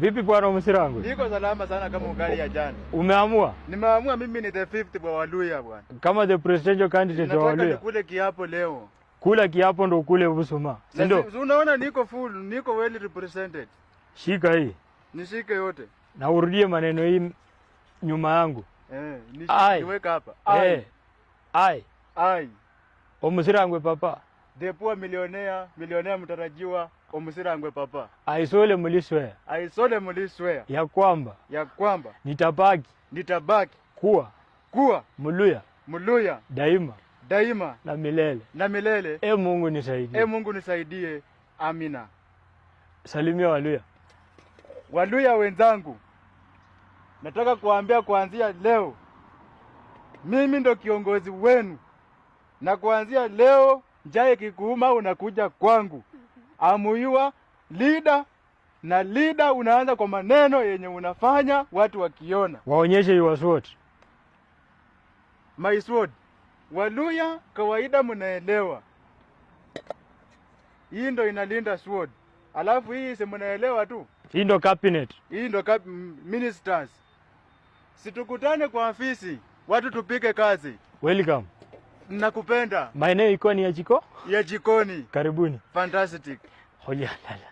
Vipi bwana Msirangu? Niko salama sana kama ugali ya jana. Umeamua? Nimeamua mimi ni the fifth wa Waluya bwana. Kama the presidential candidate wa Waluya. Nataka nikule kiapo leo. Kula kiapo ndo ukule Busuma. Si ndio? Unaona niko full, niko well represented. Shika hii. Nishike yote. Na urudie maneno hii nyuma yangu. Niweka hapa. Ai. Omusirangwe papa. The poor millionaire mtarajiwa Omusirangwe papa. Aisole muliswea. Ya kwamba nitabaki kuwa Muluya daima na milele. Mungu nisaidie. Amina. Salimia Waluya wenzangu. Nataka kuambia kuanzia leo mimi ndo kiongozi wenu. Na kuanzia leo njaa kikuuma unakuja kwangu. Amuyua leader, na leader unaanza kwa maneno yenye unafanya watu wakiona. Waonyeshe your sword. My sword. Waluya kawaida mnaelewa. Hii ndo inalinda sword. Alafu hii si mnaelewa tu. Hii ndo cabinet. Hii ndo ministers. Situkutane kwa afisi. Watu tupike kazi. Welcome. Nakupenda. Maeneo iko ni ya jikoni. Ya jikoni. Karibuni. Fantastic. Hoja lala.